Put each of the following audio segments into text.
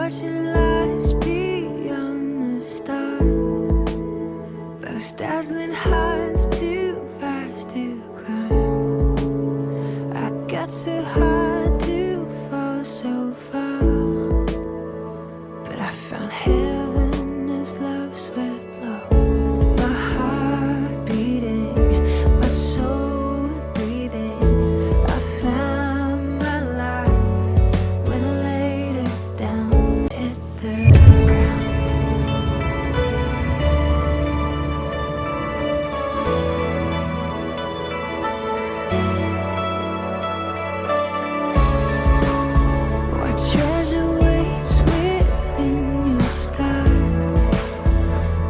what lies beyond the stars. Those dazzling heights too fast to climb. I got so hard to fall so far, but I found heaven as love swept low. My heart beating, my soul breathing. I found my life when I laid it down, hit the ground. What treasure waits within your skies?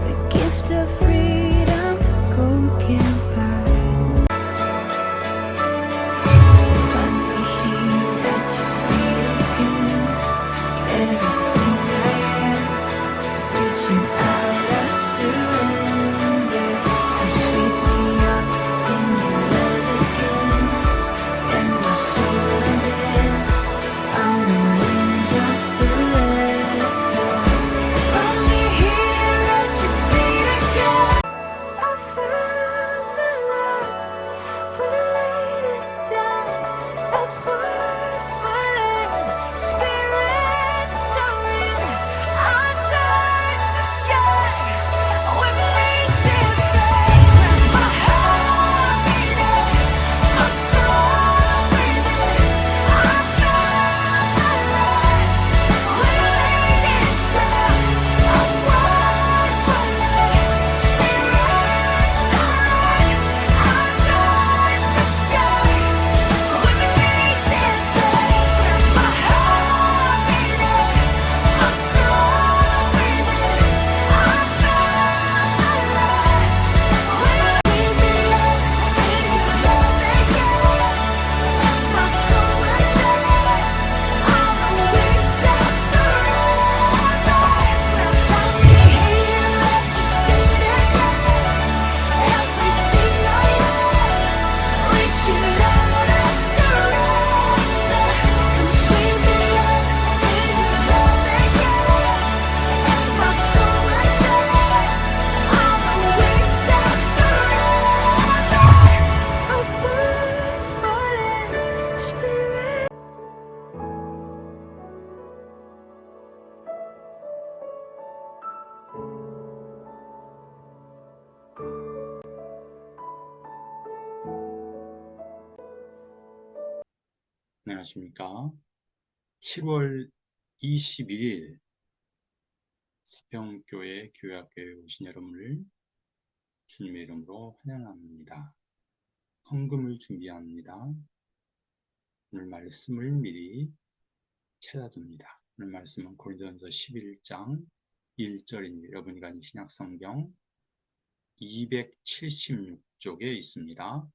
The gift of freedom, gold can't buy. Find me here at your feet again. Everything I am, reaching out, I surrender. Come sweep me up in your love again, and my soul dance on the wings of forever. Find me here at your feet again. I found my life when I laid it down. A word spirit soaring. I touch the sky with me, see face. My heart beating, my soul breathing. I found my life when I laid it down. A word spirit soaring. I touch the sky with me, see face. My heart beating, my soul breathing. I found my life when I laid me up in your love again, and my soul dance on the wings of forever. Find me here at your feet again. Everything I am, reaching out, I surrender. Come sweep me up in your love again, and my soul dance on the wings of forever. A word falling, spirit. 안녕하십니까. 7월 21일 서평교회 교회학교에 오신 여러분을 주님의 이름으로 환영합니다. 헌금을 준비합니다. 오늘 말씀을 미리 찾아둡니다. 오늘 말씀은 고린도전서 11장 1절입니다. 여러분이 가진 신약성경 276쪽에 있습니다.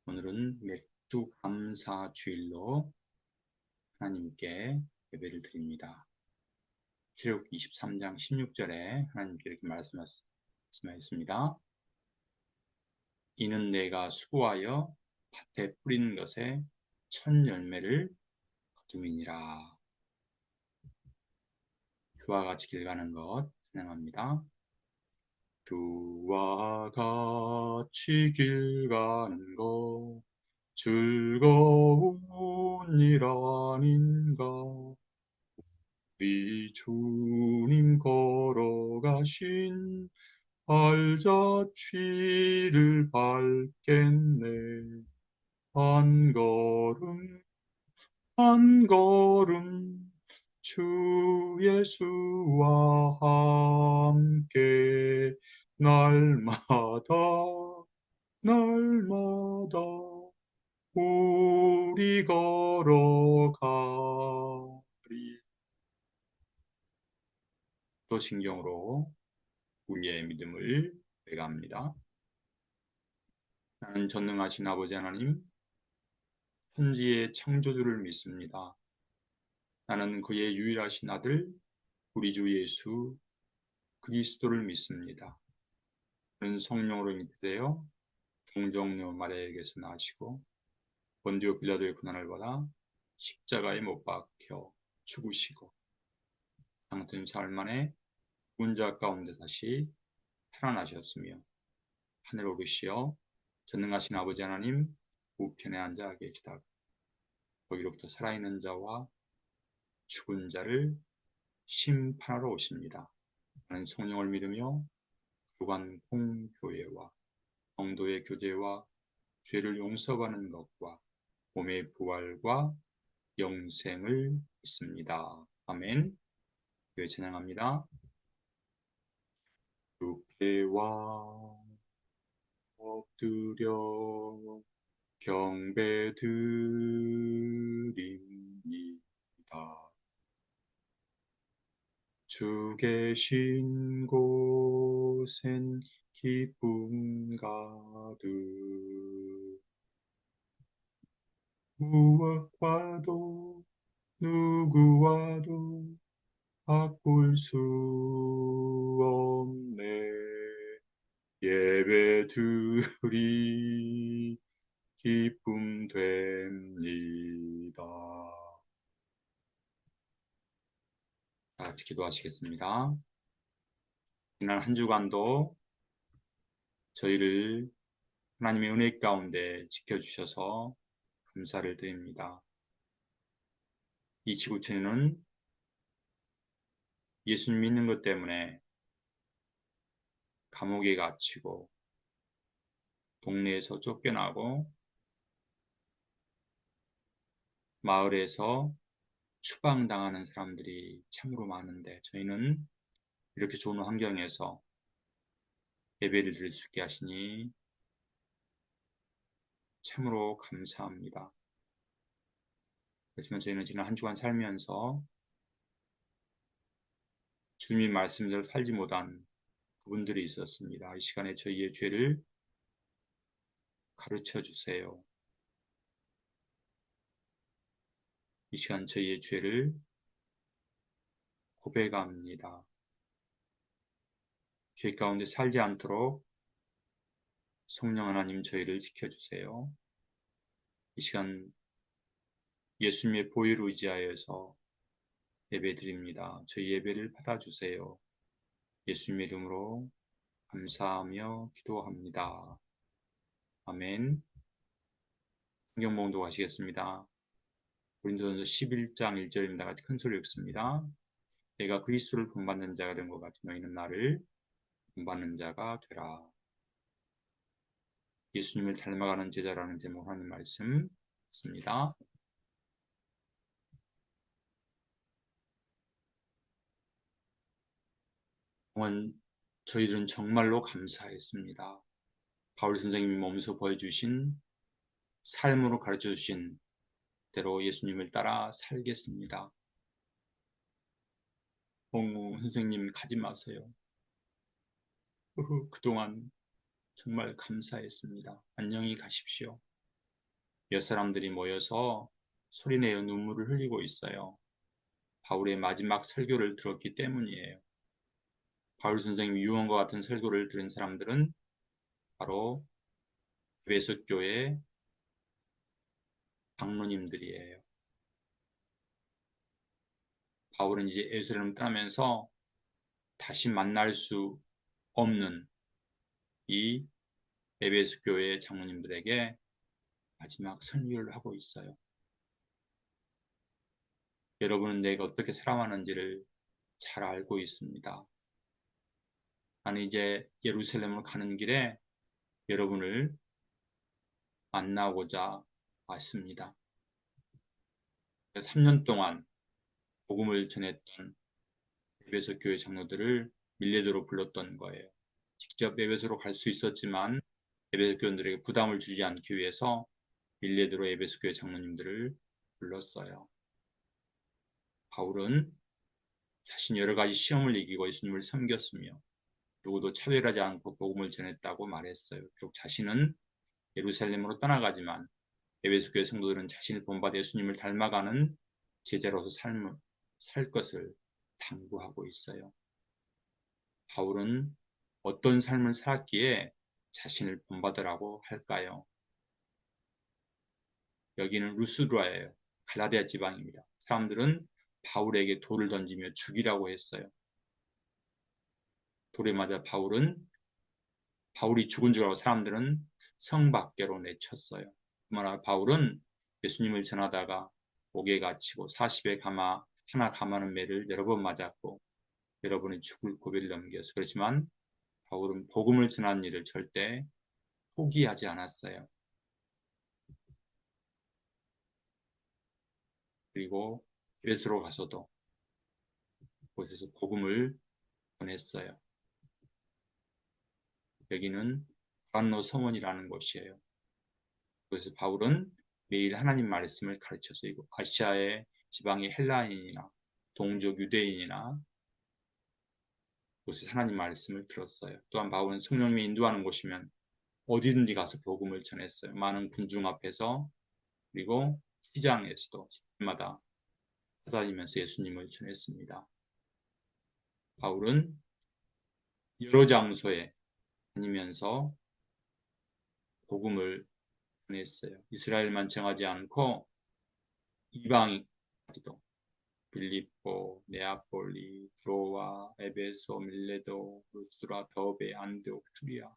오늘은 맥주 감사 주일로 하나님께 예배를 드립니다. 출애굽기 23장 16절에 하나님께 이렇게 말씀하셨습니다. 이는 내가 수고하여 밭에 뿌리는 것에 첫 열매를 거둠이니라. 그와 같이 길 가는 것 찬양합니다. 그와 같이 길 가는 것 즐거운 일 아닌가. 우리 주님 걸어가신 발자취를 밟겠네. 한 걸음 한 걸음 주 예수와 함께 날마다 우리 걸어가리. 또 신경으로 우리의 믿음을 배갑니다. 나는 전능하신 아버지 하나님, 천지의 창조주를 믿습니다. 나는 그의 유일하신 아들 우리 주 예수 그리스도를 믿습니다. 그는 성령으로 잉태되어 동정녀 마리아에게서 나시고 본디오 빌라도의 고난을 받아 십자가에 못 박혀 죽으시고 장튼 사흘 만에 운자 가운데 다시 살아나셨으며 하늘 오르시어 전능하신 아버지 하나님 우편에 앉아 계시다가 거기로부터 살아있는 자와 죽은 자를 심판하러 오십니다. 나는 성령을 믿으며 교관 공교회와 성도의 교제와 죄를 용서받는 것과 몸의 부활과 영생을 믿습니다. 아멘. 교회 찬양합니다. 주께와 엎드려 경배드립니다. 주 계신 곳엔 기쁨 가득 무엇과도 누구와도 바꿀 수 없네. 예배드리 기쁨 됩니다. 다 같이 기도하시겠습니다. 지난 한 주간도 저희를 하나님의 은혜 가운데 지켜주셔서 감사를 드립니다. 이 지구촌에는 예수님 믿는 것 때문에 감옥에 갇히고 동네에서 쫓겨나고 마을에서 추방당하는 사람들이 참으로 많은데 저희는 이렇게 좋은 환경에서 예배를 드릴 수 있게 하시니 참으로 감사합니다. 그렇지만 저희는 지난 한 주간 살면서 주님 말씀대로 살지 못한 부분들이 있었습니다. 이 시간에 저희의 죄를 가르쳐 주세요. 이 시간 저희의 죄를 고백합니다. 죄 가운데 살지 않도록 성령 하나님 저희를 지켜주세요. 이 시간 예수님의 보혈을 의지하여서 예배드립니다. 저희 예배를 받아주세요. 예수님의 이름으로 감사하며 기도합니다. 아멘. 성경 봉독 하시겠습니다. 고린도전서 11장 1절입니다. 같이 큰 소리 읽습니다. 내가 그리스도를 본받는 자가 된 것 같이 너희는 나를 본받는 자가 되라. 예수님을 닮아가는 제자라는 제목으로 하는 말씀 있습니다. 저희들은 정말로 감사했습니다. 바울 선생님이 몸소 보여주신 삶으로 가르쳐주신 대로 예수님을 따라 살겠습니다. 선생님 가지 마세요. 그동안 정말 감사했습니다. 안녕히 가십시오. 몇 사람들이 모여서 소리내어 눈물을 흘리고 있어요. 바울의 마지막 설교를 들었기 때문이에요. 바울 선생님 유언과 같은 설교를 들은 사람들은 바로 에베소 교회 장로님들이에요. 바울은 이제 예루살렘을 떠나면서 다시 만날 수 없는 이 에베소 교회 장로님들에게 마지막 설교를 하고 있어요. 여러분은 내가 어떻게 살아가는지를 잘 알고 있습니다. 나는 이제 예루살렘으로 가는 길에 여러분을 만나고자 왔습니다. 3년 동안 복음을 전했던 에베소 교회 장로들을 밀레도로 불렀던 거예요. 직접 에베소로 갈 수 있었지만 에베소 교인들에게 부담을 주지 않기 위해서 밀레도로 에베소 교회 장로님들을 불렀어요. 바울은 자신 여러 가지 시험을 이기고 예수님을 섬겼으며 누구도 차별하지 않고 복음을 전했다고 말했어요. 비록 자신은 예루살렘으로 떠나가지만 에베소 교회 성도들은 자신을 본받아 예수님을 닮아가는 제자로서 살 것을 당부하고 있어요. 바울은 어떤 삶을 살았기에 자신을 본받으라고 할까요? 여기는 루스드라예요. 갈라디아 지방입니다. 사람들은 바울에게 돌을 던지며 죽이라고 했어요. 돌에 맞아 바울이 죽은 줄 알고 사람들은 성 밖으로 내쳤어요. 그러나 바울은 예수님을 전하다가 옥에 갇히고 40에 하나 감하는 매를 여러 번 맞았고 여러 번의 죽을 고비를 넘겼어요. 그렇지만 바울은 복음을 전하는 일을 절대 포기하지 않았어요. 그리고 에베소로 가서도 그곳에서 복음을 전했어요. 여기는 고란노 성원이라는 곳이에요. 그래서 바울은 매일 하나님 말씀을 가르쳐서 아시아의 지방의 헬라인이나 동족 유대인이나 곳에서 하나님 말씀을 들었어요. 또한 바울은 성령님이 인도하는 곳이면 어디든지 가서 복음을 전했어요. 많은 군중 앞에서 그리고 시장에서도 집마다 찾아다니면서 예수님을 전했습니다. 바울은 여러 장소에 다니면서 복음을 전했어요. 이스라엘만 정하지 않고 이방까지도 빌립보, 네아폴리, 드로아, 에베소, 밀레도, 루스드라, 더베, 안디옥, 투리아.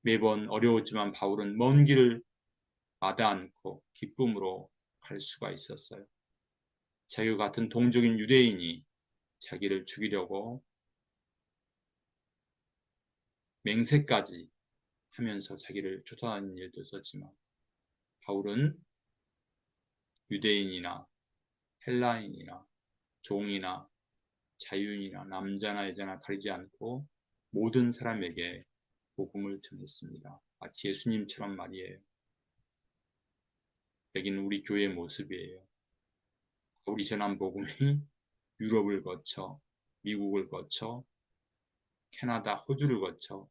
매번 어려웠지만 바울은 먼 길을 마다 않고 기쁨으로 갈 수가 있었어요. 자기와 같은 동족인 유대인이 자기를 죽이려고 맹세까지 하면서 자기를 쫓아다니는 일도 있었지만 바울은 유대인이나 헬라인이나 종이나 자유인이나 남자나 여자나 가리지 않고 모든 사람에게 복음을 전했습니다. 마치 예수님처럼 말이에요. 여기는 우리 교회의 모습이에요. 우리 전한 복음이 유럽을 거쳐 미국을 거쳐 캐나다, 호주를 거쳐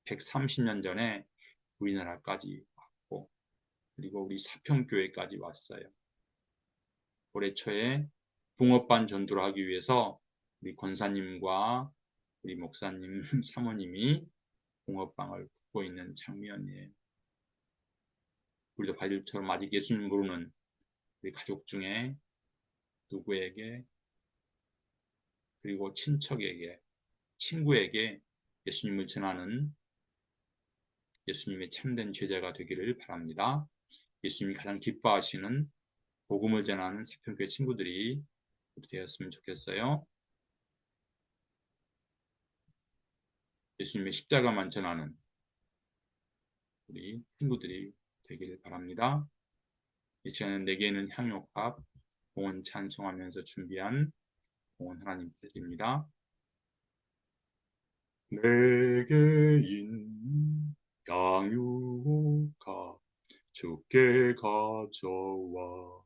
130년 전에 우리나라까지 왔고 그리고 우리 사평교회까지 왔어요. 올해 초에 붕어반 전도를 하기 위해서 우리 권사님과 우리 목사님, 사모님이 붕어빵을 붓고 있는 장면이에요. 우리도 바이들처럼 아직 예수님 모르는 우리 가족 중에 누구에게 그리고 친척에게 친구에게 예수님을 전하는 예수님의 참된 제자가 되기를 바랍니다. 예수님이 가장 기뻐하시는 복음을 전하는 사평교회 친구들이 되었으면 좋겠어요. 예수님의 십자가만 전하는 우리 친구들이 되기를 바랍니다. 이 시간은 내게는 향유합 공헌 찬송하면서 준비한 공헌 하나님께 드립니다. 내게 있는 향유합 주께 가져와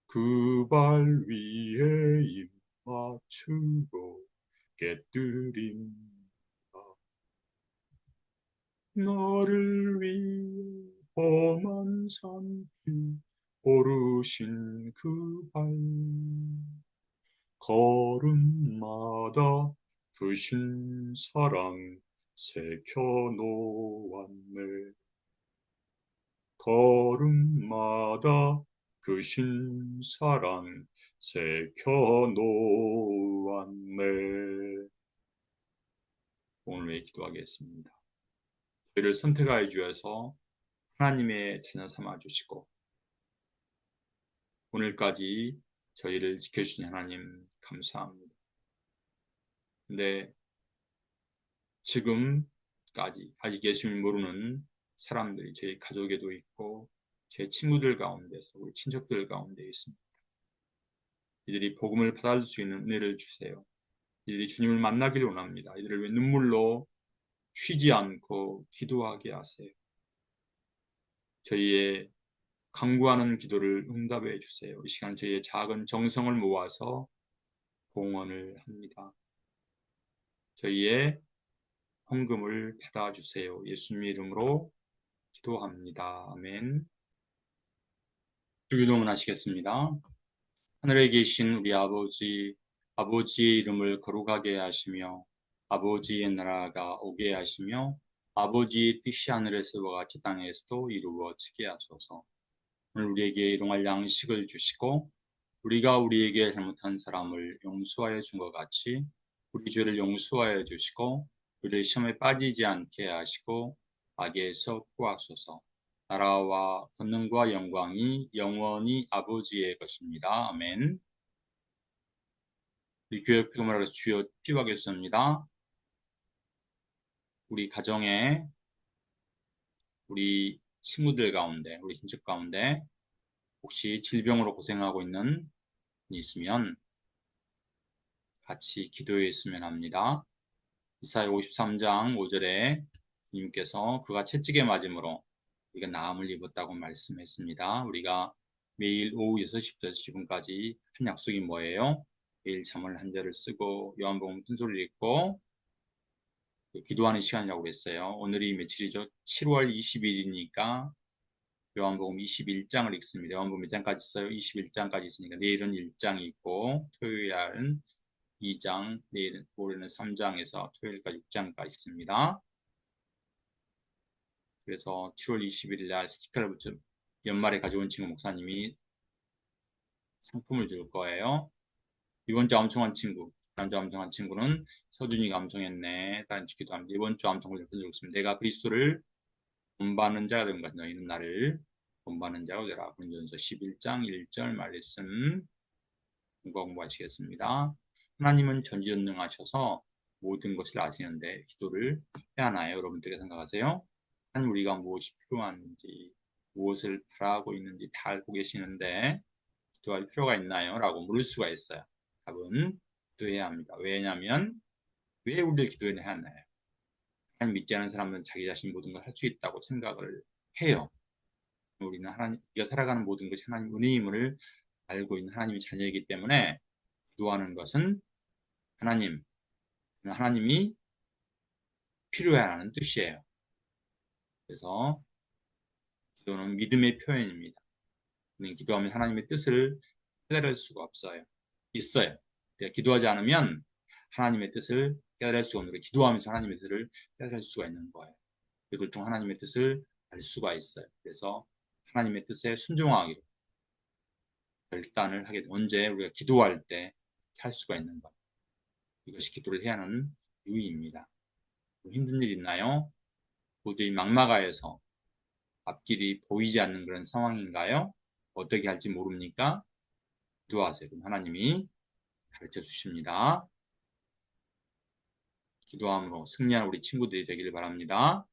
그 발 위에 입 맞추고 깨뜨립니다. 나를 위해 험한 산길 오르신 그 발 걸음마다 크신 사랑 새겨놓았네. 걸음마다 크신 사랑 새겨놓았네. 오늘 기도하겠습니다. 저희를 선택하여 주셔서 하나님의 자녀 삼아 주시고 오늘까지 저희를 지켜주신 하나님 감사합니다. 근데 지금까지 아직 예수님을 모르는 사람들이 저희 가족에도 있고 제 친구들 가운데서 우리 친척들 가운데 있습니다. 이들이 복음을 받아줄 수 있는 은혜를 주세요. 이들이 주님을 만나기를 원합니다. 이들을 왜 눈물로 쉬지 않고 기도하게 하세요. 저희의 간구하는 기도를 응답해 주세요. 이 시간 저희의 작은 정성을 모아서 공헌을 합니다. 저희의 헌금을 받아주세요. 예수님 이름으로 기도합니다. 아멘. 주기도문 하시겠습니다. 하늘에 계신 우리 아버지, 아버지의 이름을 거룩하게 하시며 아버지의 나라가 오게 하시며 아버지의 뜻이 하늘에서와 같이 땅에서도 이루어지게 하소서. 오늘 우리에게 일용할 양식을 주시고 우리가 우리에게 잘못한 사람을 용서하여 준 것 같이 우리 죄를 용서하여 주시고 우리를 시험에 빠지지 않게 하시고 악에서 구하소서. 나라와 권능과 영광이 영원히 아버지의 것입니다. 아멘. 우리 교회 표금을 주여 기도하겠습니다. 우리 가정에 우리 친구들 가운데 우리 친척 가운데 혹시 질병으로 고생하고 있는 분이 있으면 같이 기도해 있으면 합니다. 이사야 53장 5절에 주님께서 그가 채찍에 맞음으로 우리가 나음을 입었다고 말씀했습니다. 우리가 매일 오후 6시부터 지금까지 한 약속이 뭐예요? 매일 잠을 한 절을 쓰고 요한복음 순서를 읽고 기도하는 시간이라고 그랬어요. 오늘이 며칠이죠? 7월 20일이니까 요한복음 21장을 읽습니다. 요한복음 몇 장까지 있어요? 21장까지 있으니까 내일은 1장이 있고 토요일은 2장, 내일 모레는 3장에서 토요일까지 6장까지 있습니다. 그래서 7월 21일 날 스티커를 붙여 연말에 가져온 친구 목사님이 상품을 줄 거예요. 이번 주 암송한 친구, 지난주 암송한 친구는 서준이가 암송했네. 다른 기도 합니다. 이번 주 암송을 들었습니다. 내가 그리스도를 본받는 자가 된 것, 너희는 나를 본받는 자가 되라. 고린도전서 11장 1절 말씀 공부하시겠습니다. 하나님은 전지전능하셔서 모든 것을 아시는데 기도를 해야 하나요? 여러분들이 생각하세요? 하나님 우리가 무엇이 필요한지 무엇을 바라고 있는지 다 알고 계시는데 기도할 필요가 있나요? 라고 물을 수가 있어요. 답은 기도해야 합니다. 왜냐하면 왜 우리를 기도해야 하나요? 하나님 믿지 않은 사람은 자기 자신이 모든 걸 할 수 있다고 생각을 해요. 우리는 우리가 살아가는 모든 것이 하나님 은혜임을 알고 있는 하나님의 자녀이기 때문에 기도하는 것은 하나님이 필요하다는 뜻이에요. 그래서 기도는 믿음의 표현입니다. 우리는 기도하면 하나님의 뜻을 깨달을 수가 있어요. 기도하지 않으면 하나님의 뜻을 깨달을 수가 없는 거예요. 기도하면서 하나님의 뜻을 깨달을 수가 있는 거예요. 그걸 통해 하나님의 뜻을 알 수가 있어요. 그래서 하나님의 뜻에 순종하기로 결단을 하게 돼. 언제 우리가 기도할 때 할 수가 있는 거예요. 이것이 기도를 해야 하는 이유입니다. 힘든 일 있나요? 도저히 막막하여서 앞길이 보이지 않는 그런 상황인가요? 어떻게 할지 모릅니까? 기도하세요. 그럼 하나님이 가르쳐 주십니다. 기도함으로 승리하는 우리 친구들이 되기를 바랍니다.